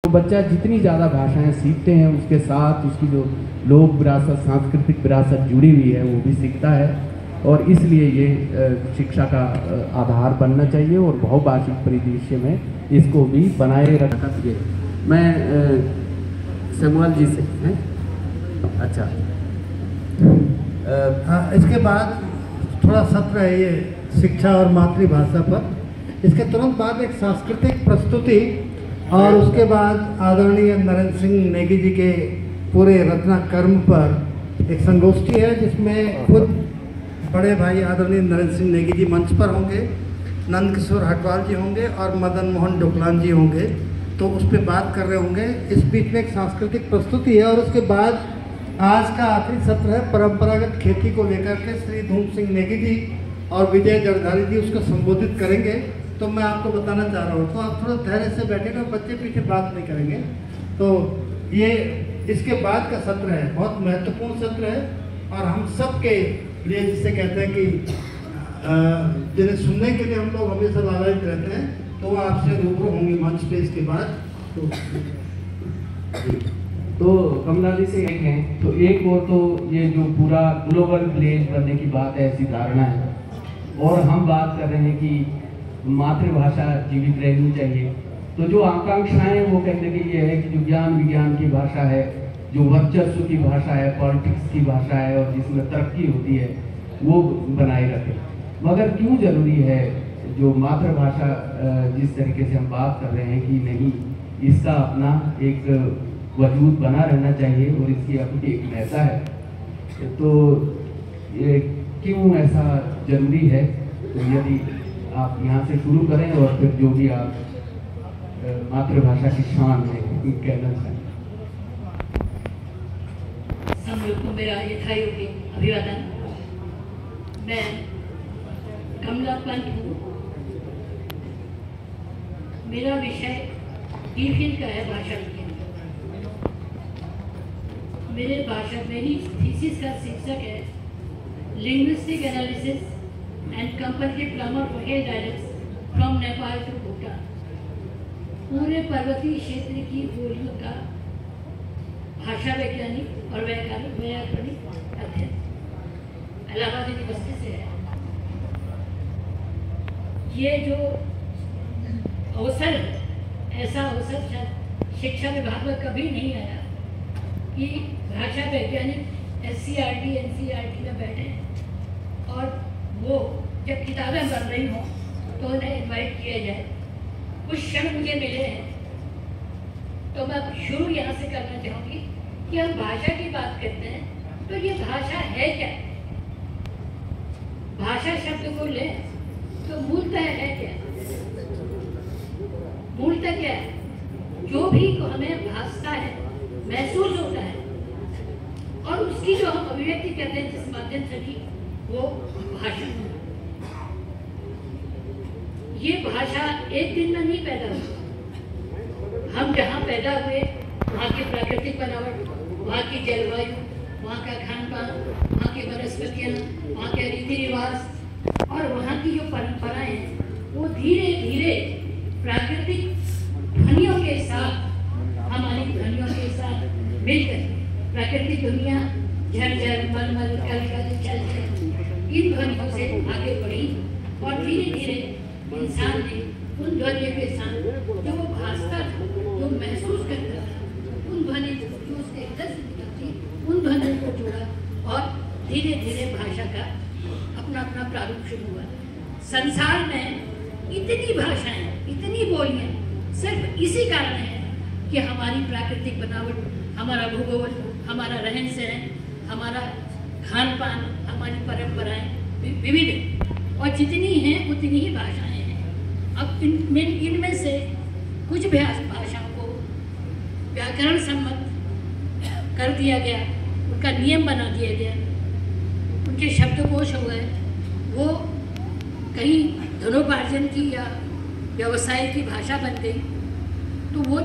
तो बच्चा जितनी ज़्यादा भाषाएं सीखते हैं उसके साथ उसकी जो लोक विरासत, सांस्कृतिक विरासत जुड़ी हुई है वो भी सीखता है, और इसलिए ये शिक्षा का आधार बनना चाहिए और बहुभाषिक परिदृश्य में इसको भी बनाए रखना चाहिए। मैं समुअल जी से हैं। अच्छा, इसके बाद थोड़ा सत्र है ये शिक्षा और मातृभाषा पर। इसके तुरंत बाद एक सांस्कृतिक प्रस्तुति और उसके बाद आदरणीय नरेंद्र सिंह नेगी जी के पूरे रत्ना कर्म पर एक संगोष्ठी है, जिसमें खुद बड़े भाई आदरणीय नरेंद्र सिंह नेगी जी मंच पर होंगे, नंद किशोर हटवाल जी होंगे और मदन मोहन डोकलान जी होंगे, तो उस पर बात कर रहे होंगे। इस बीच में एक सांस्कृतिक प्रस्तुति है और उसके बाद आज का आखिरी सत्र है परंपरागत खेती को लेकर के श्री धूम सिंह नेगी जी और विजय जरधारी जी उसको संबोधित करेंगे। तो मैं आपको बताना चाह रहा हूँ, तो आप थोड़ा धैर्य से बैठे ना, बच्चे पीछे बात नहीं करेंगे। तो ये इसके बाद का सत्र है, बहुत महत्वपूर्ण सत्र है और हम सब के लिए, जिसे कहते हैं कि जिन्हें सुनने के लिए हम लोग हमेशा लालायित रहते हैं, तो वो आपसे रूबरू होंगे मंच पे इसके बाद। तो कमला जी से एक है, तो एक और तो ये जो पूरा ग्लोबल विलेज बनने की बात है, ऐसी धारणा है, और हम बात कर रहे हैं कि मातृभाषा जीवित रहनी चाहिए। तो जो आकांक्षाएं वो कहने की ये है कि जो ज्ञान विज्ञान की भाषा है, जो वर्चस्व की भाषा है, पॉलिटिक्स की भाषा है और जिसमें तरक्की होती है वो बनाए रखें। मगर क्यों जरूरी है जो मातृभाषा जिस तरीके से हम बात कर रहे हैं कि नहीं, इसका अपना एक वजूद बना रहना चाहिए और इसकी अपनी एक महत्ता है, तो ये क्यों ऐसा जरूरी है? तो यदि आप यहाँ से शुरू करें और फिर जो भी आप मातृभाषा की शान में कहना चाहें। सब लोग को मेरा यथायोग्य अभिवादन। मैं कमला पंत हूँ। मेरा विषय DPhil का है, भाषा विज्ञान। मेरी थीसिस का शीर्षक है linguistic analysis and comparative grammar for hill dialects from Nepal to Bhutan. पूरे पर्वतीय क्षेत्र की बोलियों का भाषा वैज्ञानिक और व्याकरणिक अध्ययन इलाहाबाद यूनिवर्सिटी से है। ये जो अवसर है, ऐसा अवसर शायद शिक्षा विभाग में कभी नहीं आया कि भाषा वैज्ञानिक SCRT NCERT में बैठे और वो जब किताबें बन रही हों तो उन्हें इन्वाइट किया जाए। कुछ क्षण मुझे मिले हैं, तो मैं शुरू यहाँ से करना चाहूँगी कि हम भाषा की बात करते हैं, तो ये भाषा है क्या? भाषा शब्द को लें तो मूलतः है क्या? मूलतः क्या है? जो भी हमें भासता है, महसूस होता है और उसकी जो हम अभिव्यक्ति करते हैं जिस माध्यम से भी, वो भाषा। ये भाषा एक दिन में नहीं पैदा हुई। हम जहाँ पैदा हुए वहाँ की प्राकृतिक बनावट, वहाँ की जलवायु, वहाँ का खान पान, वहाँ की वनस्पतियाँ, वहाँ के रीति रिवाज और वहाँ की जो परंपराएं हैं, वो धीरे धीरे प्राकृतिक ध्वनियों के साथ, हमारी ध्वनियों के साथ मिलकर प्राकृतिक दुनिया झरझर, मलमल, कल चल इन ध्वनियों से आगे बढ़ी और धीरे धीरे इंसान ने उन ध्वनियों के साथ जो वो भासता था, जो महसूस करता था, उन ध्वनि जो उसके हृदय से निकलती, उन ध्वनियों को जोड़ा और धीरे धीरे भाषा का अपना अपना प्रारूप शुरू हुआ। संसार में इतनी भाषाएं, इतनी बोलियां सिर्फ इसी कारण है कि हमारी प्राकृतिक बनावट, हमारा भूगोल, हमारा रहन सहन, हमारा खान पान, हमारी परंपराएं विविध और जितनी हैं उतनी ही भाषाएं हैं। अब इनमें से कुछ भाषाओं को व्याकरण सम्मत कर दिया गया, उनका नियम बना दिया गया, उनके शब्दकोश हो गए, वो कहीं धनोपार्जन की या व्यवसाय की भाषा बन गई, तो वो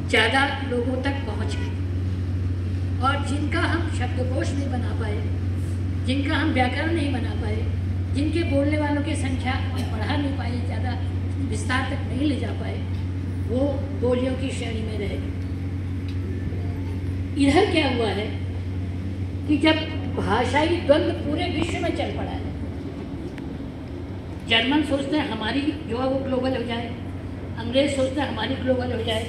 ज़्यादा लोगों तक पहुँच गई। और जिनका हम शब्दकोश नहीं बना पाए, जिनका हम व्याकरण नहीं बना पाए, जिनके बोलने वालों की संख्या हम बढ़ा नहीं पाए, ज़्यादा विस्तार तक नहीं ले जा पाए, वो बोलियों की श्रेणी में रहेगी। इधर क्या हुआ है कि जब भाषाई द्वंद्व पूरे विश्व में चल पड़ा है, जर्मन सोचते हैं हमारी जो है वो ग्लोबल हो जाए, अंग्रेज सोचते हैं हमारी ग्लोबल हो जाए,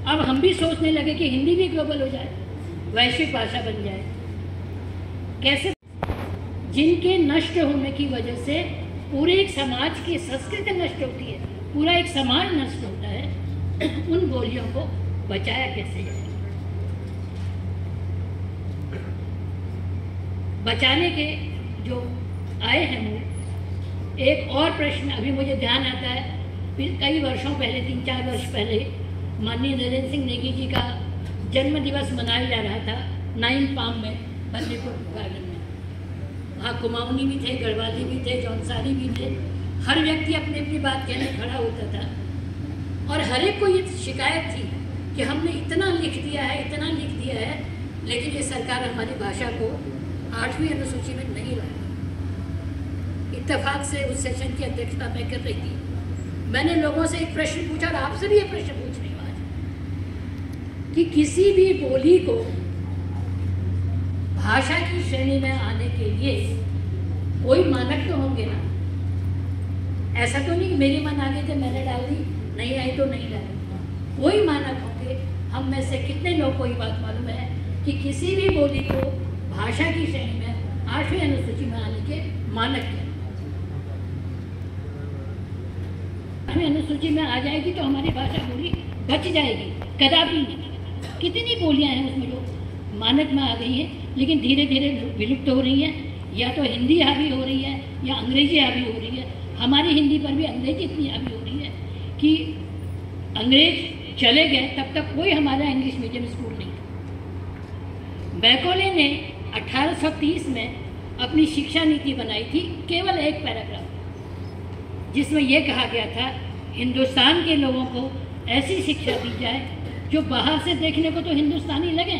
अब हम भी सोचने लगे कि हिंदी भी ग्लोबल हो जाए, वैश्विक भाषा बन जाए। कैसे? जिनके नष्ट होने की वजह से पूरे एक समाज की संस्कृति नष्ट होती है, पूरा एक समाज नष्ट होता है, उन बोलियों को बचाया कैसे जाए? बचाने के जो आए हैं मूल, एक और प्रश्न अभी मुझे ध्यान आता है, फिर कई वर्षों पहले, 3-4 वर्ष पहले, माननीय नरेंद्र सिंह नेगी जी का जन्म दिवस मनाया जा रहा था 9 पाम में, बल्लीपुर गार्डन में। वहाँ कुमाऊनी भी थे, गढ़वाली भी थे, जौनसारी भी थे, हर व्यक्ति अपनी अपनी बात कहने खड़ा होता था, और हर एक को ये शिकायत थी कि हमने इतना लिख दिया है, इतना लिख दिया है, लेकिन ये सरकार हमारी भाषा को 8वीं अनुसूची में नहीं लाया। इत्तेफाक से उस सेशन की अध्यक्षता मैं कर रही थी। मैंने लोगों से एक प्रश्न पूछा और आपसे भी ये प्रश्न पूछ रही हूँ आज, कि किसी भी बोली को भाषा की श्रेणी में आने के लिए कोई मानक तो होंगे ना। ऐसा तो नहीं कि मेरे मन आ गए थे मैंने डाल दी, नहीं आई तो नहीं डाली, कोई मानक होंगे। हम में से कितने लोगों को ये बात मालूम है कि किसी भी बोली को भाषा की श्रेणी में 8वीं अनुसूची में आने के मानक क्या? 8वीं अनुसूची में आ जाएगी तो हमारी भाषा बोली बच जाएगी, कदापि नहीं। कितनी बोलियां हैं उसमें जो मानक में आ गई हैं, लेकिन धीरे धीरे विलुप्त हो रही हैं, या तो हिंदी हावी हो रही है या अंग्रेजी हावी हो रही है। हमारी हिंदी पर भी अंग्रेजी इतनी हावी हो रही है कि अंग्रेज चले गए तब तक कोई हमारा इंग्लिश मीडियम स्कूल नहीं था। मैकॉले ने 1830 में अपनी शिक्षा नीति बनाई थी, केवल एक पैराग्राफ, जिसमें यह कहा गया था हिंदुस्तान के लोगों को ऐसी शिक्षा दी जाए जो बाहर से देखने को तो हिंदुस्तानी लगे,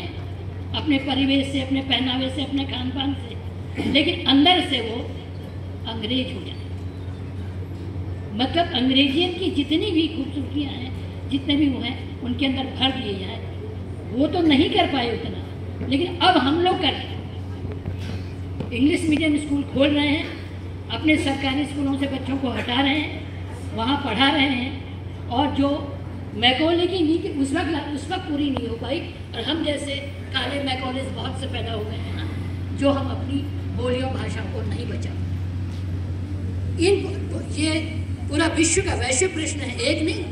अपने परिवेश से, अपने पहनावे से, अपने खान पान से, लेकिन अंदर से वो अंग्रेज हो जाए। मतलब अंग्रेजियत की जितनी भी खूबसूरतियाँ हैं, जितने भी वो हैं, उनके अंदर भर दिए जाए। वो तो नहीं कर पाए उतना, लेकिन अब हम लोग कर रहे हैं। इंग्लिश मीडियम स्कूल खोल रहे हैं, अपने सरकारी स्कूलों से बच्चों को हटा रहे हैं, वहाँ पढ़ा रहे हैं, और जो मैकॉले की नीति उस वक्त पूरी नहीं हो पाई, और हम जैसे काले मैकॉलेज बहुत से पैदा हो गए हैं ना, जो हम अपनी बोलियों भाषा को नहीं बचा। ये पूरा विश्व का वैश्विक प्रश्न है, एक नहीं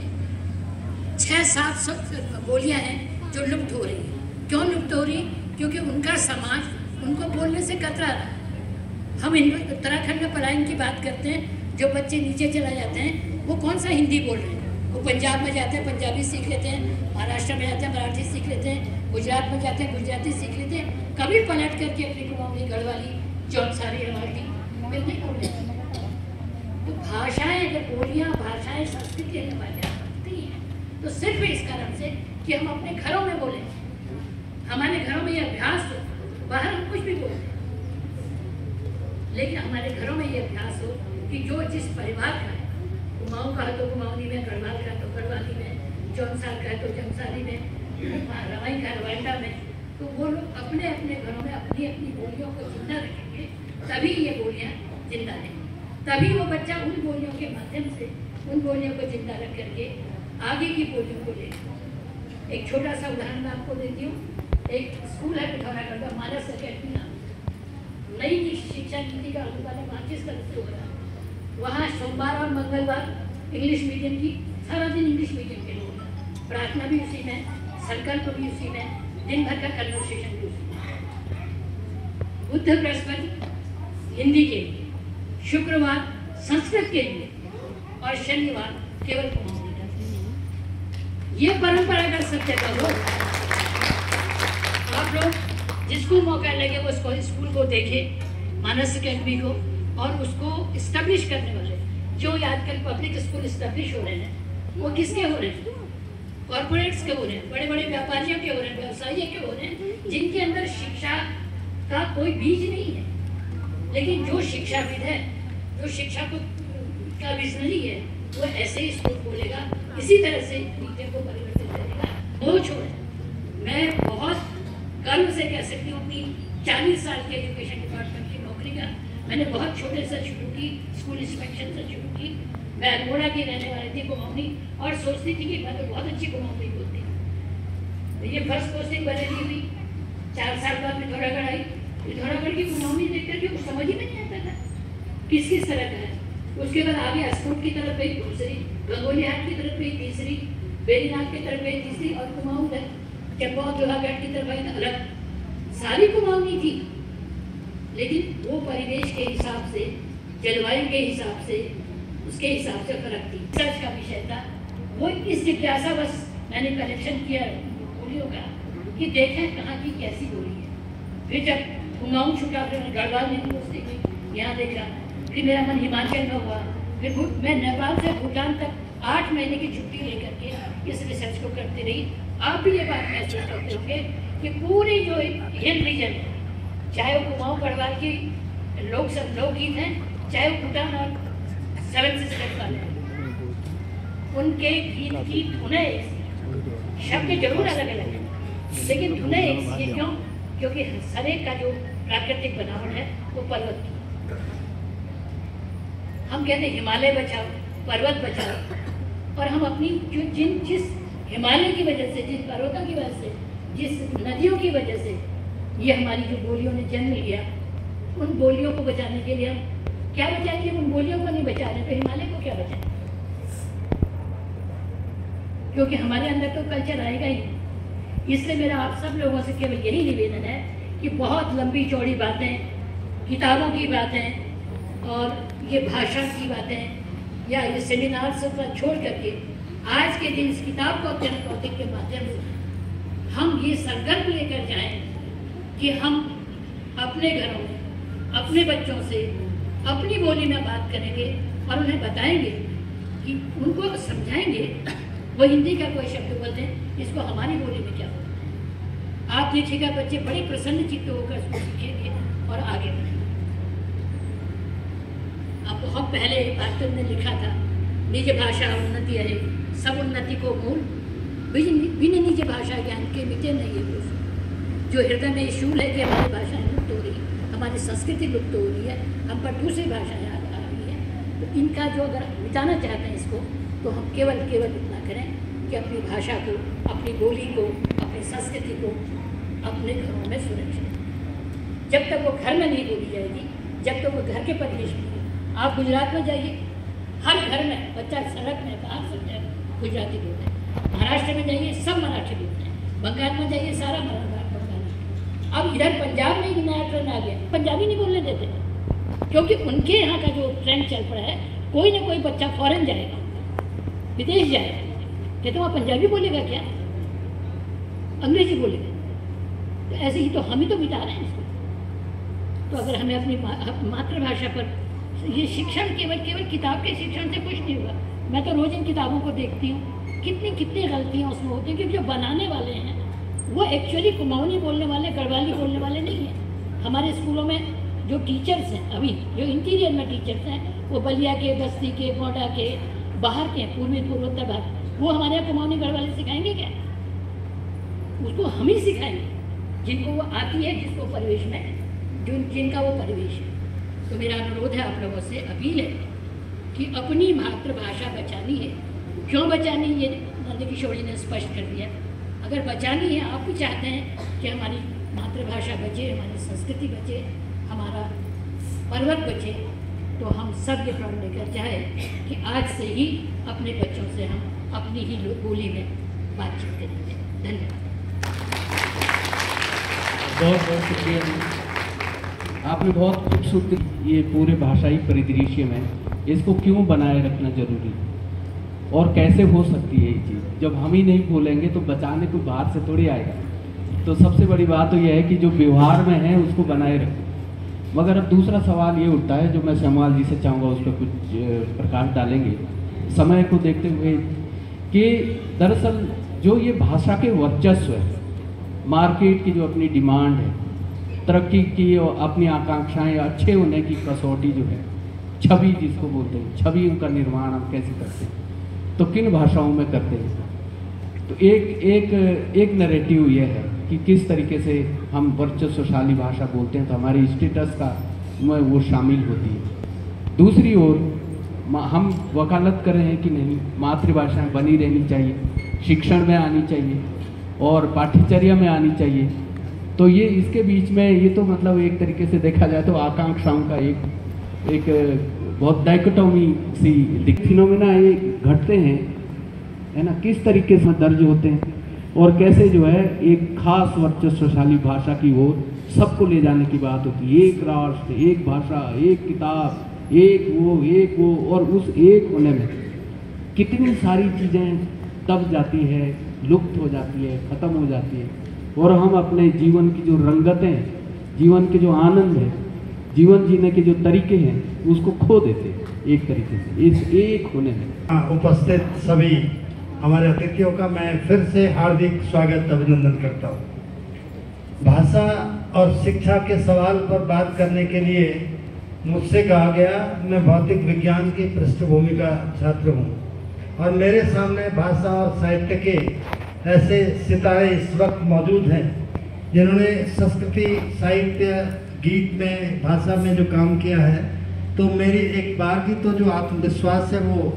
600-700 बोलियां हैं जो लुप्त हो रही हैं। क्यों लुप्त हो रही? क्योंकि उनका समाज उनको बोलने से कतरा रहा है। हम उत्तराखंड में पलायन की बात करते हैं, जो बच्चे नीचे चले जाते हैं वो कौन सा हिंदी बोल रहे हैं? वो पंजाब में जाते हैं पंजाबी सीख लेते हैं, महाराष्ट्र में जाते हैं मराठी सीख लेते हैं, गुजरात में जाते हैं गुजराती सीख लेते हैं, कभी पलट करके अपनी कुमाऊनी, गढ़वाली, जौनसारी, रवाटी फिर नहीं बोल रहे। तो भाषाएं, अगर बोलियाँ, भाषाएं, संस्कृति अगर बातें करती हैं तो सिर्फ इस कारण से कि हम अपने घरों में बोलें, हमारे घरों में ये अभ्यास हो। बाहर हम कुछ भी बोलते हैं, लेकिन हमारे घरों में ये अभ्यास हो कि जो जिस परिवार का है, कुमाऊं का है तो कुमाऊनी में, गढ़वाल का तो गढ़वाली में, जौनसार का है तो जौनसारी में, रवाई का रवाइटा में, तो वो लोग अपने अपने घरों में अपनी अपनी बोलियों को जिंदा रखेंगे, तभी ये बोलियाँ जिंदा रहेंगी। तभी वो बच्चा उन बोलियों के माध्यम से उन बोलियों को जिंदा रख करके आगे की बोलियों को ले। एक छोटा सा उदाहरण मैं आपको देती हूँ। एक स्कूल है पिथौरागढ़ का, मानस अकेडमी नाम, नई शिक्षा नीति का अनुपालन वहाँ किस तरह से हो रहा है। वहाँ सोमवार और मंगलवार इंग्लिश मीडियम की, सारा दिन इंग्लिश मीडियम के लोग हैं, प्रार्थना भी उसी में, संकल्प भी उसी में, दिन भर का कन्वर्सेशन भी उसी में। बुध बृहस्पति हिंदी के लिए, शुक्रवार संस्कृत के लिए, और शनिवार केवल कुमाऊनी का। ये परंपरागत सत्यता हो। आप लोग जिसको मौका लगे वो स्कूल को देखे, मानस अकेडमी को, और उसको इस्टेब्लिश करने वाले जो आजकल पब्लिक स्कूल इस्टेब्लिश हो रहे हैं, वो किसके हो रहे हैं? कॉर्पोरेट्स के हो रहे हैं, बड़े बड़े व्यापारियों के हो रहे हैं, व्यवसायियों के हो रहे हैं, जिनके अंदर शिक्षा का कोई बीज नहीं है। लेकिन जो शिक्षाविद है, जो शिक्षा को का विजनरी है, वो ऐसे ही स्कूल खोलेगा, इसी तरह से टीचर को परिवर्तित करेगा। वो छोड़, मैं बहुत गर्व से कह सकती हूँ अपनी 40 साल के एजुकेशन डिपार्टमेंट की नौकरी का, मैंने बहुत छोटे से शुरू की, स्कूल इंस्पेक्शन से शुरू की। मैं अल्मोड़ा की रहने वाली थी, कुमाऊनी, और सोचती थी कि मैं तो बहुत अच्छी कुमाऊनी बोलती हूँ। तो ये फर्स्ट पोस्टिंग बदली हुई, 4 साल बाद पिथौरागढ़ आई। पिथौरागढ़ की कुमाऊनी देख करके कुछ समझ ही नहीं आता था किस किस तरह का है। उसके बाद आगे अस्कोट की तरफ गई दूसरी, गंगोली हाट की तरफ गई तीसरी, बेरीनाथ की तरफ गई तीसरी, और कुमाऊं गए चंपावत जोहाघाट की तरफ आई तो अलग। सारी कुमाऊनी थी, लेकिन वो परिवेश के हिसाब से, जलवायु के हिसाब से, उसके हिसाब से फर्क थी। रिसर्च का विषय था वो, इस जिज्ञासा बस मैंने कलेक्शन किया बोलियों का कि देखें कहाँ की कैसी बोली है। फिर जब कुमाऊं छुटा, फिर गढ़वाल में दोस्ती हुई, यहाँ देखा, फिर मेरा मन हिमाचल में हुआ, फिर मैं नेपाल से भूटान तक 8 महीने की छुट्टी लेकर के इस रिसर्च को करती रही। आप भी ये बात महसूस करते होंगे कि पूरी जो हिल रीजन है, चाहे वो कुमाऊं गढ़वाल की लोकगीत हैं, चाहे वो भूटान और 7 सिस्टर्स वाले हैं, उनके गीत की धुनें एक सी, शब्द जरूर अलग अलग है, लेकिन धुनें एक सी है। क्यों? क्योंकि हर एक का जो प्राकृतिक बनावट है वो पर्वत की। हम कहते हैं हिमालय बचाओ, पर्वत बचाओ, और हम अपनी जिस हिमालय की वजह से, जिस पर्वतों की वजह से, जिस नदियों की वजह से ये हमारी जो बोलियों ने जन्म लिया, उन बोलियों को बचाने के लिए हम क्या बचाएंगे? उन बोलियों को नहीं बचा रहे तो हिमालय को क्या बचाएं? क्योंकि हमारे अंदर तो कल्चर आएगा ही। इसलिए मेरा आप सब लोगों से केवल यही निवेदन है कि बहुत लंबी चौड़ी बातें, किताबों की बातें और ये भाषा की बातें या ये सेमिनार सब छोड़ करके आज के दिन इस किताब को जनकौतिक के माध्यम से हम ये संकल्प लेकर जाएं कि हम अपने घरों में अपने बच्चों से अपनी बोली में बात करेंगे और उन्हें बताएंगे कि उनको समझाएंगे। वो हिंदी का कोई शब्द बोलते हैं, इसको हमारी बोली में क्या बोलते हैं। आप देखिएगा बच्चे बड़े प्रसन्न चित्त होकर उसको सीखेंगे और आगे बढ़ेंगे। अब बहुत पहले पार्टन ने लिखा था, निज भाषा उन्नति है, सब उन्नति को मूल, बिन निज भाषा ज्ञान के मिटे नहीं है। जो हृदय में शूल है कि हमारी भाषाएं लुप्त हो रही है, हमारी संस्कृति लुप्त हो रही है, हम पर दूसरी भाषाएं आ रही है, तो इनका जो अगर मिटाना चाहते हैं इसको, तो हम केवल इतना करें कि अपनी भाषा को, अपनी बोली को, अपनी संस्कृति को अपने घरों में सुरक्षित। जब तक वो घर में नहीं बोली जाएगी, जब तक वो घर के परिवेश में। आप गुजरात में जाइए, हर घर में बच्चा सड़क में बाहर सब जगह गुजराती बोलते हैं। महाराष्ट्र में जाइए सब मराठी बोलते हैं। बंगाल में जाइए सारा बंगाली। अब इधर पंजाब में एक नया ट्रेंड आ गया, पंजाबी नहीं बोलने देते, क्योंकि उनके यहाँ का जो ट्रेंड चल पड़ा है, कोई ना कोई बच्चा फॉरेन जाएगा, विदेश जाएगा, कहते वहाँ पंजाबी बोलेगा क्या, अंग्रेजी बोलेगा। तो ऐसे ही तो हम ही तो मिटा रहे हैं इसको। तो अगर हमें अपनी मातृभाषा पर ये शिक्षण केवल किताब के शिक्षण से कुछ नहीं हुआ। मैं तो रोज इन किताबों को देखती हूँ, कितनी गलतियाँ उसमें होती हैं, क्योंकि जो बनाने वाले हैं वो एक्चुअली कुमाऊनी बोलने वाले, गढ़वाली बोलने वाले नहीं हैं। हमारे स्कूलों में जो टीचर्स हैं, अभी जो इंटीरियर में टीचर्स हैं, वो बलिया के, बस्ती के, गोंडा के, बाहर के, पूर्वोत्तर भारत, वो हमारे यहाँ कुमाऊनी गढ़वाली सिखाएंगे क्या? उसको हम ही सिखाएंगे जिनको वो आती है, जिसको परिवेश में जिनका वो परिवेश है। तो मेरा अनुरोध है आप लोगों से, अपील है कि अपनी मातृभाषा बचानी है। क्यों बचानी, ये नंद किशोरी ने स्पष्ट कर दिया। अगर बचानी है, आप भी चाहते हैं कि हमारी मातृभाषा बचे, हमारी संस्कृति बचे, हमारा पर्वत बचे, तो हम सब ये प्रण लेकर जाए कि आज से ही अपने बच्चों से हम अपनी ही बोली में बातचीत करेंगे। धन्यवाद। बहुत बहुत शुक्रिया। आपने बहुत खूबसूरती, ये पूरे भाषाई परिदृश्य में इसको क्यों बनाए रखना जरूरी और कैसे हो सकती है ये चीज़। जब हम ही नहीं बोलेंगे तो बचाने को बाहर से थोड़ी आएगा। तो सबसे बड़ी बात तो यह है कि जो व्यवहार में है उसको बनाए रखें। मगर अब दूसरा सवाल ये उठता है, जो मैं श्यामलाल जी से चाहूँगा उस पर कुछ प्रकाश डालेंगे समय को देखते हुए, कि दरअसल जो ये भाषा के वर्चस्व है, मार्केट की जो अपनी डिमांड है, तरक्की की और अपनी आकांक्षाएं, अच्छे होने की कसौटी जो है, छवि जिसको बोलते हैं, छवियों का निर्माण हम कैसे करते हैं, तो किन भाषाओं में करते हैं। तो एक नैरेटिव ये है कि किस तरीके से हम वर्चस्वशाली भाषा बोलते हैं तो हमारी स्टेटस का में वो शामिल होती है। दूसरी ओर हम वकालत कर रहे हैं कि नहीं, मातृभाषा बनी रहनी चाहिए, शिक्षण में आनी चाहिए और पाठ्यचर्या में आनी चाहिए। तो ये इसके बीच में ये तो मतलब एक तरीके से देखा जाए तो आकांक्षाओं का एक बहुत डाइकोटोमी सी फिनोमेना ये घटते हैं, है ना, किस तरीके से दर्ज होते हैं और कैसे जो है एक खास वर्चस्वशाली भाषा की ओर सबको ले जाने की बात होती है। एक राष्ट्र, एक भाषा, एक किताब, एक वो और उस एक होने में कितनी सारी चीज़ें दब जाती है, लुप्त हो जाती है, ख़त्म हो जाती है और हम अपने जीवन की जो रंगतें, जीवन के जो आनंद है, जीवन जीने के जो तरीके हैं उसको खो देते हैं एक तरीके से इस एक होने में। उपस्थित सभी हमारे अतिथियों का मैं फिर से हार्दिक स्वागत अभिनंदन करता हूँ। भाषा और शिक्षा के सवाल पर बात करने के लिए मुझसे कहा गया, मैं भौतिक विज्ञान की पृष्ठभूमि का छात्र हूँ और मेरे सामने भाषा और साहित्य के ऐसे सितारे इस वक्त मौजूद हैं जिन्होंने संस्कृति, साहित्य, गीत में, भाषा में जो काम किया है। तो मेरी एक बार की तो जो आत्मविश्वास है वो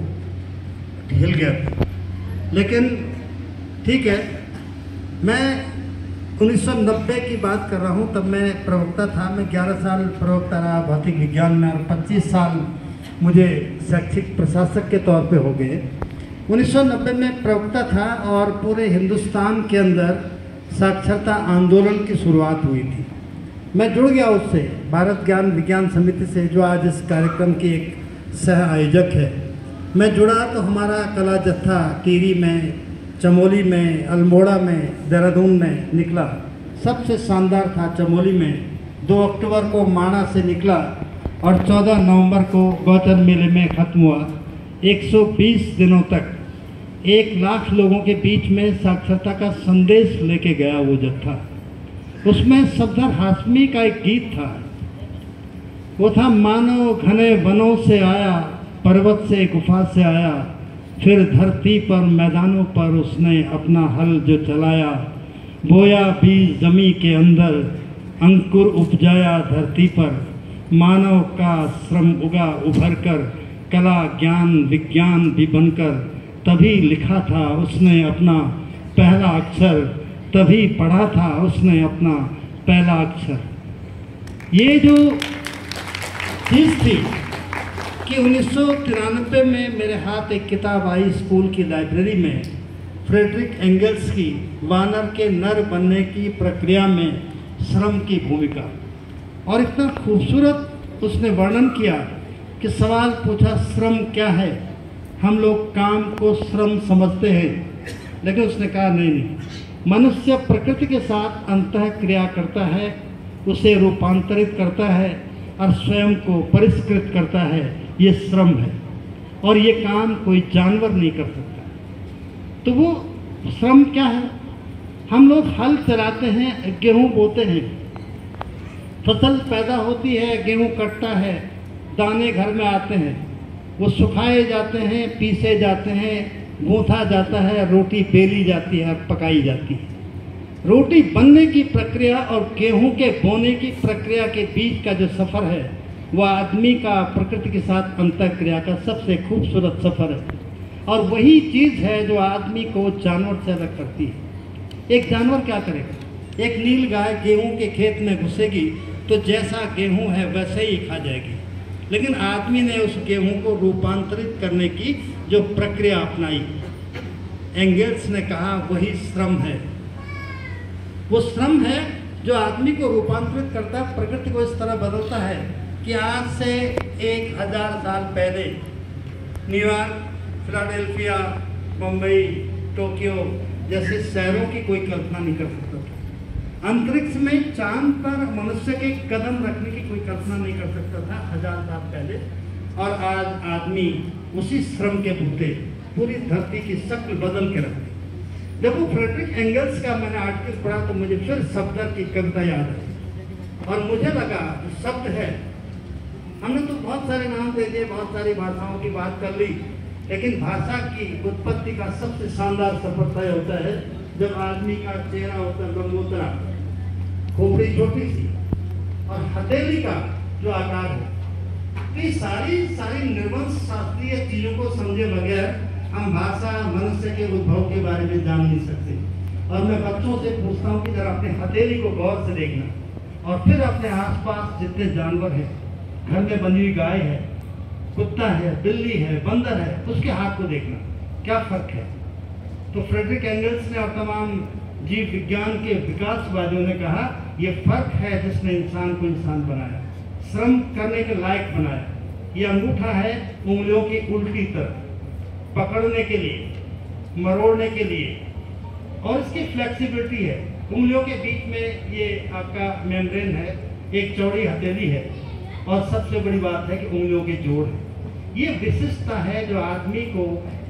हिल गया था। लेकिन ठीक है, मैं 1990 की बात कर रहा हूँ, तब मैं प्रवक्ता था। मैं 11 साल प्रवक्ता रहा भौतिक विज्ञान में और 25 साल मुझे शैक्षिक प्रशासक के तौर पे हो गए। 1990 में प्रवक्ता था और पूरे हिंदुस्तान के अंदर साक्षरता आंदोलन की शुरुआत हुई थी। मैं जुड़ गया उससे, भारत ज्ञान विज्ञान समिति से, जो आज इस कार्यक्रम की एक सह आयोजक है। मैं जुड़ा तो हमारा कला जत्था टिहरी में, चमोली में, अल्मोड़ा में, देहरादून में निकला। सबसे शानदार था चमोली में। 2 अक्टूबर को माणा से निकला और 14 नवंबर को गौतम मेले में ख़त्म हुआ। 120 दिनों तक 1 लाख लोगों के बीच में साक्षरता का संदेश लेके गया वो जत्था। उसमें सफदर हाशमी का एक गीत था, वो था, मानो घने वनों से आया, पर्वत से गुफा से आया, फिर धरती पर मैदानों पर उसने अपना हल जो चलाया, बोया बीज जमी के अंदर, अंकुर उपजाया धरती पर, मानव का श्रम उगा उभर कर, कला ज्ञान विज्ञान भी बनकर, तभी लिखा था उसने अपना पहला अक्षर, तभी पढ़ा था उसने अपना पहला अक्षर। ये जो चीज़ थी कि 1993 में मेरे हाथ एक किताब आई स्कूल की लाइब्रेरी में, फ्रेडरिक एंगल्स की वानर के नर बनने की प्रक्रिया में श्रम की भूमिका, और इतना खूबसूरत उसने वर्णन किया कि सवाल पूछा, श्रम क्या है? हम लोग काम को श्रम समझते हैं, लेकिन उसने कहा नहीं, मनुष्य प्रकृति के साथ अंतः क्रिया करता है, उसे रूपांतरित करता है और स्वयं को परिष्कृत करता है, ये श्रम है और ये काम कोई जानवर नहीं कर सकता। तो वो श्रम क्या है? हम लोग हल चलाते हैं, गेहूँ बोते हैं, फसल पैदा होती है, गेहूँ कटता है, दाने घर में आते हैं, वो सुखाए जाते हैं, पीसे जाते हैं, गूंथा जाता है, रोटी बेली जाती है, पकाई जाती है। रोटी बनने की प्रक्रिया और गेहूं के बोने की प्रक्रिया के बीच का जो सफ़र है, वह आदमी का प्रकृति के साथ अंतःक्रिया का सबसे खूबसूरत सफ़र है। और वही चीज़ है जो आदमी को जानवर से अलग करती है। एक जानवर क्या करेगा? एक नील गाय गेहूं के खेत में घुसेगी तो जैसा गेहूं है वैसे ही खा जाएगी, लेकिन आदमी ने उस गेहूं को रूपांतरित करने की जो प्रक्रिया अपनाई, एंगल्स ने कहा वही श्रम है। वो श्रम है जो आदमी को रूपांतरित करता है, प्रकृति को इस तरह बदलता है कि आज से 1000 साल पहले न्यूयॉर्क, फिलाडेल्फिया, मुंबई, टोक्यो जैसे शहरों की कोई कल्पना नहीं कर सकता था। अंतरिक्ष में चांद पर मनुष्य के कदम रखने की कोई कल्पना नहीं कर सकता था 1000 साल पहले, और आज आदमी उसी श्रम के बूते पूरी धरती की शक्ल बदल के रखते। देखो, फ्रेडरिक एंगल्स का मैंने आर्टिकल पढ़ा तो मुझे फिर सफदर की कविता याद आई और मुझे लगा शब्द है, हमने तो बहुत सारे नाम दे दिए, बहुत सारी भाषाओं की बात कर ली, लेकिन भाषा की उत्पत्ति का सबसे शानदार सफर तय होता है जब आदमी का चेहरा होता है लंबोतरा, खोपड़ी छोटी सी और हथेली का जो आकार है। तो सारी निर्वंश शास्त्रीय चीजों को समझे बगैर हम भाषा मनुष्य के उद्भव के बारे में जान नहीं सकते। और मैं बच्चों से पूछता हूँ कि जरा अपने हथेली को गौर से देखना और फिर अपने आसपास जितने जानवर हैं, घर में बंधी हुई गाय है, कुत्ता है, बिल्ली है, बंदर है, उसके हाथ को देखना, क्या फर्क है। तो फ्रेडरिक एंगल्स ने और तमाम जीव विज्ञान के विकासवादियों ने कहा ये फर्क है जिसने इंसान को इंसान बनाया, श्रम करने के लायक बनाया। ये अंगूठा है उंगलियों की उल्टी तरफ, पकड़ने के लिए, मरोड़ने के लिए, और इसकी फ्लेक्सिबिलिटी है। उंगलियों के बीच में ये आपका मेम्ब्रेन है, एक चौड़ी हथेली है, और सबसे बड़ी बात है कि उंगलियों के जोड़ है। ये विशिष्टता है जो आदमी को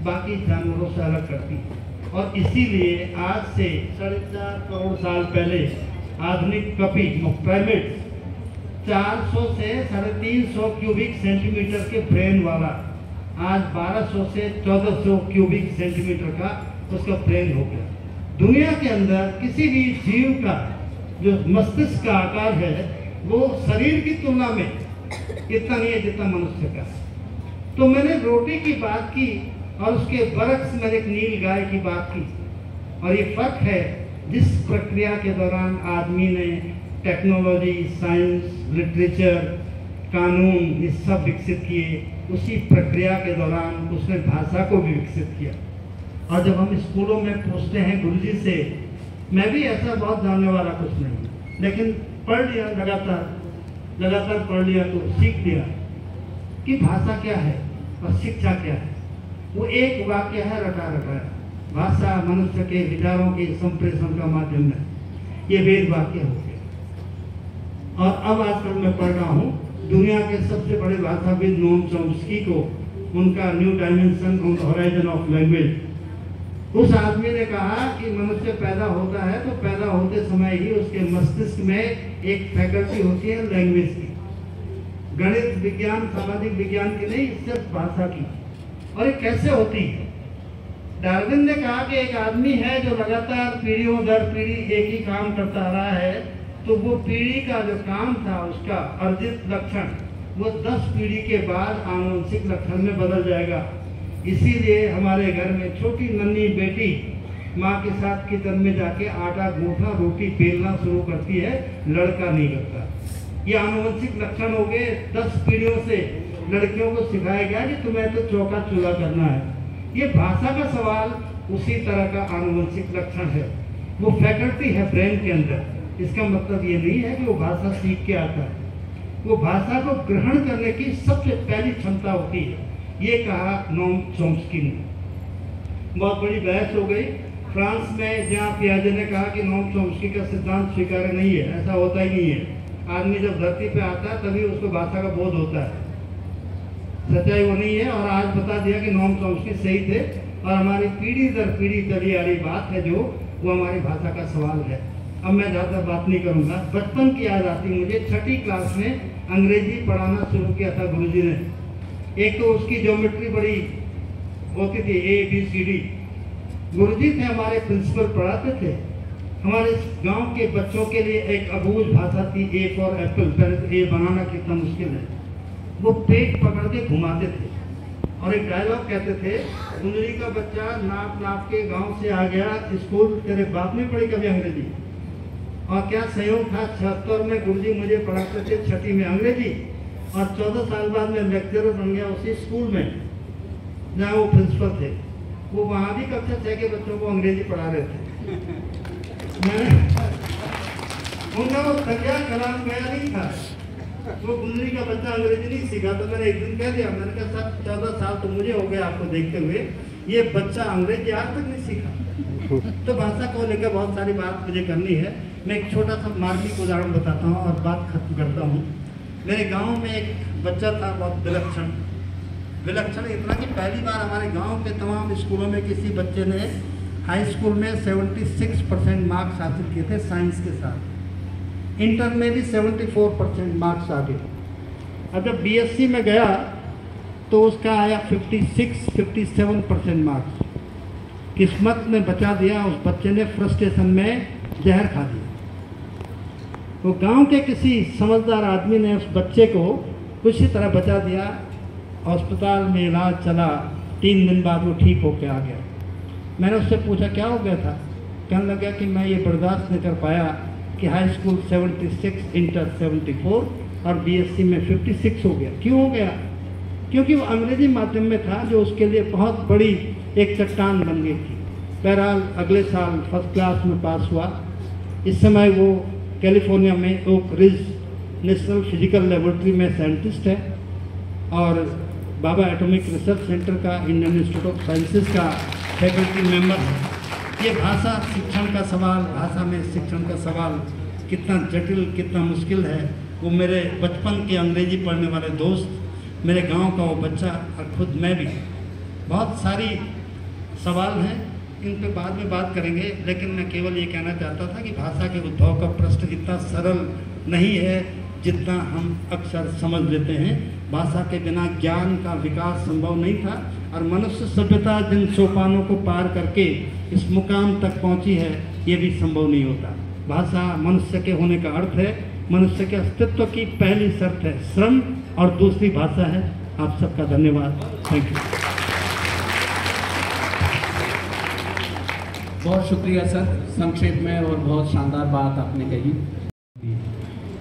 बाकी जानवरों से अलग करती है। और इसीलिए आज से 4.5 करोड़ साल पहले आधुनिक कपी प्राइमेट 400 से 350 क्यूबिक सेंटीमीटर के ब्रेन वाला आज 1200 से 1400 क्यूबिक सेंटीमीटर का उसका ब्रेन हो गया। दुनिया के अंदर किसी भी जीव का जो मस्तिष्क का आकार है वो शरीर की तुलना में इतना नहीं है जितना मनुष्य का। तो मैंने रोटी की बात की और उसके बरक्स में एक नील गाय की बात की, और ये फर्क है जिस प्रक्रिया के दौरान आदमी ने टेक्नोलॉजी, साइंस, लिटरेचर, कानून ये सब विकसित किए, उसी प्रक्रिया के दौरान उसने भाषा को भी विकसित किया। और जब हम स्कूलों में पूछते हैं गुरुजी से, मैं भी ऐसा बहुत जानने वाला कुछ नहीं, लेकिन पढ़ लिया, लगातार पढ़ लिया तो सीख लिया कि भाषा क्या है और शिक्षा क्या है। वो एक वाक्य है रटा है, भाषा मनुष्य के विचारों के संप्रेषण का माध्यम है, ये वेद वाक्य हो गया। और अब आजकल मैं पढ़ रहा हूँ दुनिया के सबसे बड़े भाषाविद नोम चॉम्स्की को, उनका new dimension on the horizon of language. उस आदमी ने कहा कि मनुष्य पैदा होता है तो पैदा होते समय ही उसके मस्तिष्क में एक फैकल्टी होती है लैंग्वेज की, गणित, विज्ञान, सामाजिक विज्ञान की नहीं, सिर्फ भाषा की। और ये कैसे होती है? डार्विन ने कहा कि एक आदमी है जो लगातार पीढ़ियों दर पीढ़ी एक ही काम करता रहा है, तो वो पीढ़ी का जो काम था उसका अर्जित लक्षण वो 10 पीढ़ी के बाद आनुवंशिक लक्षण में बदल जाएगा। इसीलिए हमारे घर में छोटी नन्ही बेटी माँ के साथ किचन में जाके आटा गूंथना, रोटी बेलना शुरू करती है, लड़का नहीं करता। ये आनुवंशिक लक्षण हो गए। 10 पीढ़ियों से लड़कियों को सिखाया गया कि तुम्हें तो चौका चूल्हा करना है। ये भाषा का सवाल उसी तरह का आनुवंशिक लक्षण है, वो फैकल्टी है ब्रेन के अंदर। इसका मतलब ये नहीं है कि वो भाषा सीख के आता है, वो भाषा को ग्रहण करने की सबसे पहली क्षमता होती है। ये कहा नोम चॉम्स्की ने। बहुत बड़ी बहस हो गई फ्रांस में, जहाँ पियाजे ने कहा कि नोम चॉम्स्की का सिद्धांत स्वीकार्य नहीं है, ऐसा होता ही नहीं है। आदमी जब धरती पे आता है तभी उसको भाषा का बोध होता है, सच्चाई वो नहीं है। और आज बता दिया कि नोम चॉम्स्की सही थे, और हमारी पीढ़ी दर पीढ़ी चली आ रही बात है जो वो हमारी भाषा का सवाल है। अब मैं ज़्यादा बात नहीं करूँगा। बचपन की याद आती मुझे, 6ठी क्लास में अंग्रेजी पढ़ाना शुरू किया था गुरुजी ने। एक तो उसकी ज्योमेट्री बड़ी होती थी, ABCD। गुरुजी थे हमारे प्रिंसिपल, पढ़ाते थे। हमारे गांव के बच्चों के लिए एक अबूझ भाषा थी, A फॉर एप्पल। पहले तो A बनाना कितना मुश्किल है। वो पेट पकड़ के घुमाते थे और एक डायलॉग कहते थे, कुंडली का बच्चा नाप नाप के गांव से आ गया स्कूल, तेरे बाप ने पढ़ी कभी अंग्रेजी? और क्या संयोग था, 76 में गुरुजी मुझे पढ़ाते थे 6ठी में अंग्रेजी, और 14 साल बाद मैं लेक्चरर बन गया उसी स्कूल में जहाँ वो प्रिंसिपल थे। वो वहाँ भी कक्षा 6 के बच्चों को अंग्रेजी पढ़ा रहे थे। मैंने उनका वो तकिया कलाम गया नहीं था, वो कुंडली का बच्चा अंग्रेजी नहीं सीखा। तो मैंने एक दिन कह दिया, मैंने कहा सर 14 साल तो मुझे हो गए आपको देखते हुए, ये बच्चा अंग्रेजी आज तक नहीं सीखा। तो भाषा को लेकर बहुत सारी बात मुझे करनी है। मैं एक छोटा सा मार्मिक उदाहरण बताता हूँ और बात खत्म करता हूँ। मेरे गांव में एक बच्चा था बहुत विलक्षण इतना कि पहली बार हमारे गांव के तमाम स्कूलों में किसी बच्चे ने हाई स्कूल में 76% मार्क्स हासिल किए थे साइंस के साथ। इंटर में भी 74% मार्क्स आ गए। और जब बीएससी में गया तो उसका आया 56-57% मार्क्स। किस्मत ने बचा दिया, उस बच्चे ने फ्रस्ट्रेशन में जहर खा दिया। वो गांव के किसी समझदार आदमी ने उस बच्चे को किसी तरह बचा दिया। अस्पताल में इलाज चला, 3 दिन बाद वो ठीक होकर आ गया। मैंने उससे पूछा क्या हो गया था? कहने लगा कि मैं ये बर्दाश्त नहीं कर पाया कि हाई स्कूल 76, इंटर 74 और बीएससी में 56 हो गया। क्यों हो गया? क्योंकि वो अंग्रेजी माध्यम में था, जो उसके लिए बहुत बड़ी एक चट्टान बन गई थी। बहरहाल अगले साल फर्स्ट क्लास में पास हुआ। इस समय वो कैलिफोर्निया में Oak Ridge national physical laboratory में साइंटिस्ट है और बाबा एटॉमिक रिसर्च सेंटर का इंडियन इंस्टीट्यूट ऑफ साइंसेज का फैकल्टी मेंबर है। ये भाषा शिक्षण का सवाल, भाषा में शिक्षण का सवाल कितना जटिल, कितना मुश्किल है, वो मेरे बचपन के अंग्रेजी पढ़ने वाले दोस्त, मेरे गांव का वो बच्चा और खुद मैं भी, बहुत सारी सवाल हैं, इन पे बाद में बात करेंगे। लेकिन मैं केवल ये कहना चाहता था कि भाषा के उद्भव का प्रश्न इतना सरल नहीं है जितना हम अक्सर समझ लेते हैं। भाषा के बिना ज्ञान का विकास संभव नहीं था और मनुष्य सभ्यता जिन सोपानों को पार करके इस मुकाम तक पहुंची है, ये भी संभव नहीं होता। भाषा मनुष्य के होने का अर्थ है, मनुष्य के अस्तित्व की पहली शर्त है श्रम और दूसरी भाषा है। आप सबका धन्यवाद। Thank you. बहुत शुक्रिया सर, संक्षेप में और बहुत शानदार बात आपने कही।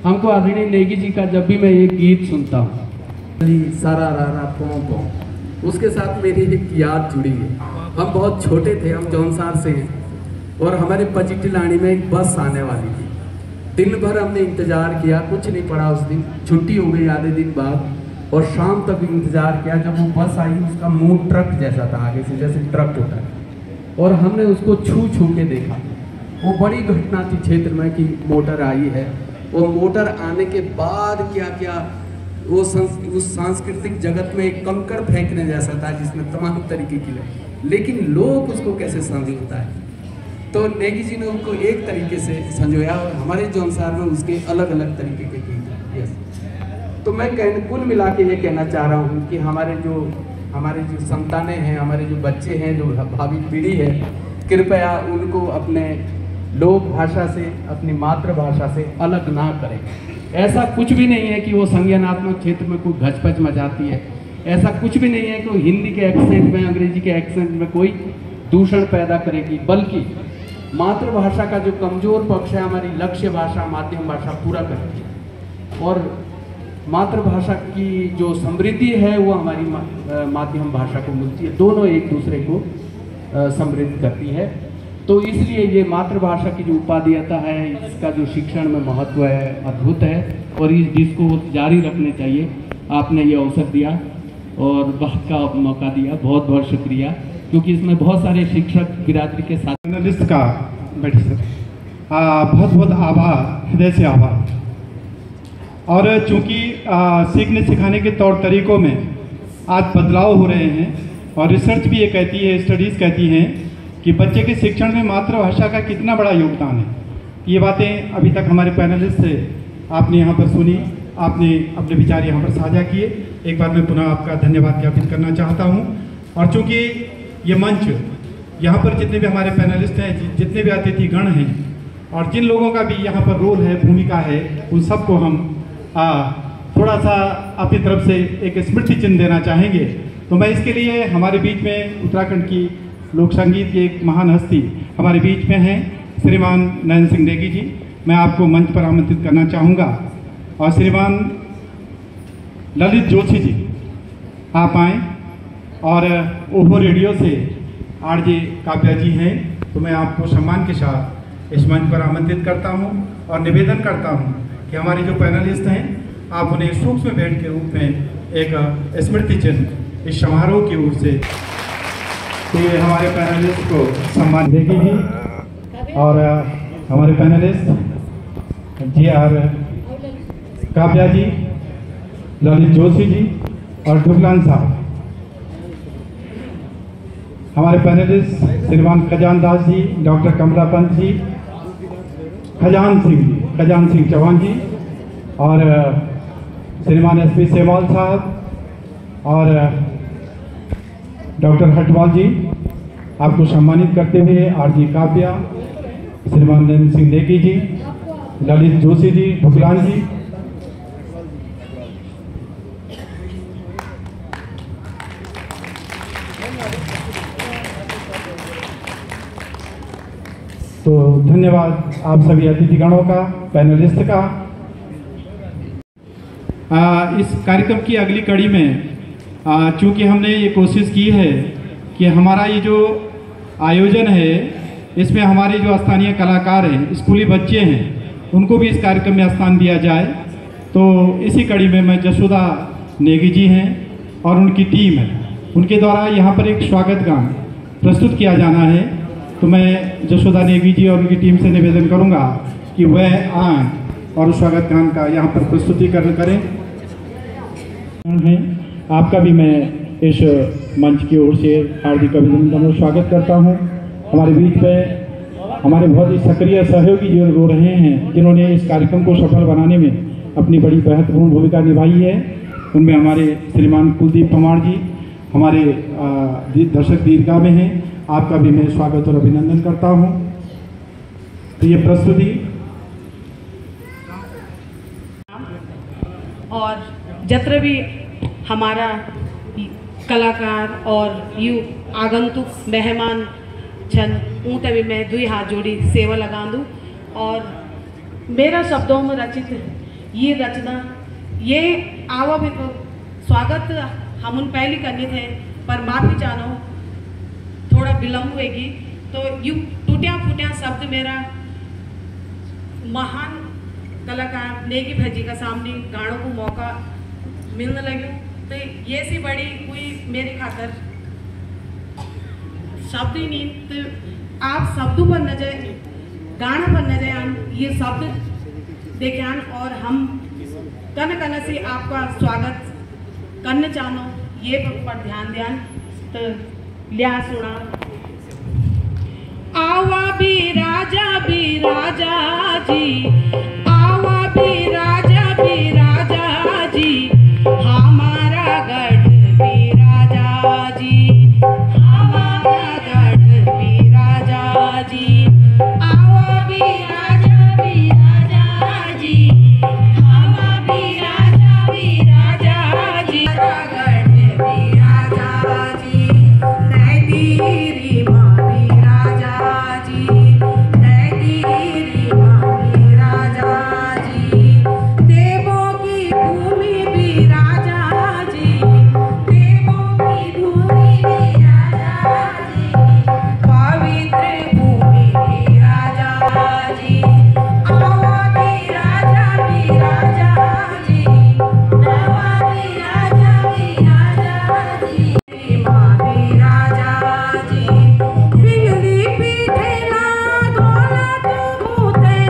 हमको आदरणीय नेगी जी का जब भी मैं एक गीत सुनता हूँ, सारा रारा पों पों, उसके साथ मेरी एक याद जुड़ी है। हम बहुत छोटे थे, हम जौनसार से हैं और हमारे पचिटिलानी में एक बस आने वाली थी। दिन भर हमने इंतजार किया, कुछ नहीं पड़ा। उस दिन छुट्टी हो गई आधे दिन बाद और शाम तक इंतजार किया। जब वो बस आई, उसका मुंह ट्रक जैसा था, आगे से जैसे ट्रक होता है, और हमने उसको छू के देखा। वो बड़ी घटना थी क्षेत्र में कि मोटर आई है। वो मोटर आने के बाद क्या क्या वो उस सांस्कृतिक जगत में एक कंकड़ फेंकने जैसा था जिसमें तमाम तरीके की लगे, लेकिन लोग उसको कैसे संजोता है। तो नेगी जी ने उनको एक तरीके से संजोया और हमारे जौनसार में उसके अलग अलग तरीके के गीत। यस, तो मैं कुल मिला के ये कहना चाह रहा हूँ कि हमारे जो संतानें हैं, हमारे जो बच्चे हैं, जो भावी पीढ़ी है, कृपया उनको अपने लोक भाषा से, अपनी मातृभाषा से अलग ना करें। ऐसा कुछ भी नहीं है कि वो संज्ञानात्मक क्षेत्र में कोई घचपच मचाती है। ऐसा कुछ भी नहीं है कि वो हिंदी के एक्सेंट में, अंग्रेजी के एक्सेंट में कोई दूषण पैदा करेगी, बल्कि मातृभाषा का जो कमजोर पक्ष है, हमारी लक्ष्य भाषा, माध्यम भाषा पूरा करती है। और मातृभाषा की जो समृद्धि है वो हमारी माध्यम भाषा को मिलती है। दोनों एक दूसरे को समृद्ध करती है। तो इसलिए ये मातृभाषा की जो उपादेयता है, इसका जो शिक्षण में महत्व है, अद्भुत है और जिसको जारी रखने चाहिए। आपने ये अवसर दिया और बात का मौका दिया, बहुत बहुत शुक्रिया, क्योंकि इसमें बहुत सारे शिक्षक बिरादरी के साथ पैनलिस्ट का बैठे सर, बहुत बहुत आभार, हृदय से आभार। और चूँकि सीखने सिखाने के तौर तरीक़ों में आज बदलाव हो रहे हैं और रिसर्च भी ये कहती है, स्टडीज़ कहती हैं कि बच्चे के शिक्षण में मातृभाषा का कितना बड़ा योगदान है। ये बातें अभी तक हमारे पैनलिस्ट से आपने यहाँ पर सुनी, आपने अपने विचार यहाँ पर साझा किए। एक बार मैं पुनः आपका धन्यवाद ज्ञापित करना चाहता हूँ। और चूँकि ये मंच, यहाँ पर जितने भी हमारे पैनलिस्ट हैं, जितने भी अतिथिगण हैं और जिन लोगों का भी यहाँ पर रोल है, भूमिका है, उन सबको हम थोड़ा सा अपनी तरफ से एक स्मृति चिन्ह देना चाहेंगे। तो मैं इसके लिए हमारे बीच में उत्तराखंड की लोक संगीत की एक महान हस्ती हमारे बीच में हैं, श्रीमान नरेंद्र सिंह नेगी जी। मैं आपको मंच पर आमंत्रित करना चाहूँगा और श्रीमान ललित जोशी जी आप आएँ। और ओहो रेडियो से आरजे काव्या जी हैं, तो मैं आपको सम्मान के साथ इस मंच पर आमंत्रित करता हूँ और निवेदन करता हूँ कि हमारे जो पैनलिस्ट हैं, आप उन्हें सूक्ष्म भेंट के रूप में एक स्मृति चिन्ह इस समारोह की ओर से तो ये हमारे पैनलिस्ट को सम्मान देगी ही। और हमारे पैनलिस्ट जी.आर. काव्या जी, ललित जोशी जी और डुगलान साहब। हमारे पैनलिस्ट श्रीमान खजान दास जी, डॉक्टर कमला पंत जी, खजान सिंह चौहान जी और श्रीमान SP सेवाल साहब और डॉक्टर हटवाल जी, आपको सम्मानित करते हुए RG काव्या, श्रीमान नरेंद्र सिंह नेगी जी, ललित जोशी जी, भुगलान जी, तो धन्यवाद आप सभी अतिथिगणों का, पैनलिस्ट का। इस कार्यक्रम की अगली कड़ी में चूंकि हमने ये कोशिश की है कि हमारा ये जो आयोजन है इसमें हमारे जो स्थानीय कलाकार हैं, स्कूली बच्चे हैं, उनको भी इस कार्यक्रम में स्थान दिया जाए, तो इसी कड़ी में मैं जसोदा नेगी जी हैं और उनकी टीम है, उनके द्वारा यहाँ पर एक स्वागत गान प्रस्तुत किया जाना है। तो मैं जसोदा नेगी जी और उनकी टीम से निवेदन करूँगा कि वह आएँ और उस स्वागत गान का यहाँ पर प्रस्तुतिकरण करें। आपका भी मैं इस मंच की ओर से हार्दिक अभिनंदन और स्वागत करता हूँ। हमारे बीच में हमारे बहुत ही सक्रिय सहयोगी जो रो रहे हैं, जिन्होंने इस कार्यक्रम को सफल बनाने में अपनी बड़ी महत्वपूर्ण भूमिका निभाई है, उनमें हमारे श्रीमान कुलदीप पवार जी हमारे दर्शक दीर्घा में हैं। आपका भी मैं स्वागत और अभिनंदन करता हूँ। तो ये प्रस्तुति और जत्र भी हमारा कलाकार और यू आगंतुक मेहमान छन ऊँ तभी मैं दुई हाथ जोड़ी सेवा लगा दूँ। और मेरा शब्दों में रचित ये रचना ये आवा भी तो स्वागत हम उन पहले करने थे, पर माफी चाहो थोड़ा विलम्ब होगी, तो यू टूटिया फूटिया शब्द मेरा महान कलाकार नेगी भजी का सामने गानों को मौका मिलने लगे, तो ये सी बड़ी कोई मेरी खातर शब्द ही नहीं। तो आप शब्दों पर न जाए, गाना पर न जाए, ये शब्द देखान और हम कन से आपका स्वागत करने चाहो, ये पर ध्यान ध्यान तो लिया सुना। आवा भी राजा जी, आवा भी राजा जी, हमारा गढ़ भी राजा जी, हमारा गढ़ भी राजा जी, आवा भी राजा जी, हमारा भी राजा जी, गढ़ भी राजा जी, नैतीरी माँ भी राजा जी, नैतीरी माँ भी राजा जी, देवों की भूमि भी राजा जी, देवों की भूमि भी राजा जी, पवित्र भूमि भी राजा जी, आवा भी राजा जी, आवा भी राजा जी, माँ भी राजा जी, बिजली पीठेला दौलत भूते,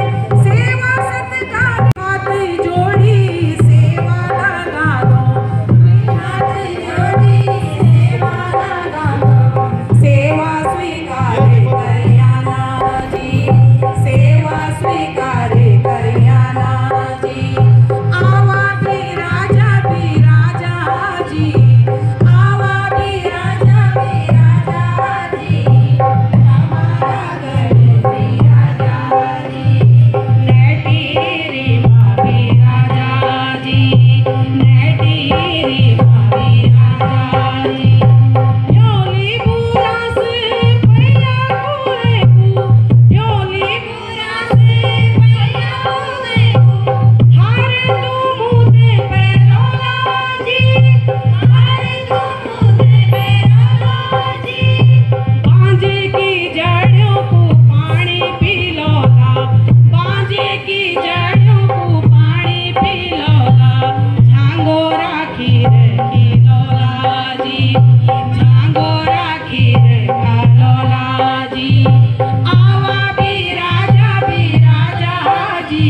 सेवा सत्कार हाथ जोड़ी सेवा लगा दो, हाथ जोड़ी सेवा लगा दो, सेवा स्वीकार करियाना जी, सेवा स्वीकार करियाना जी, आवा भी राजा जी, आवा भी राजा जी, हमारा गढ़ भी राजा जी, नैतीरी माँ भी राजा जी, नैतीरी माँ भी राजा जी, योली बुरा से भैया हुए को, योली बुरा से भैया हुए को, हारे तुम मुझे पैरोला जी, हारे तुम मुझे पैरोला जी, बांझे की जड़ों को पानी पिलोला, बांझे की जड़ों को पानी पिलोला, झांगोरा खीर खिलोला जी, झांगोरा खीर खिलोला जी, आवा भी राजा जी,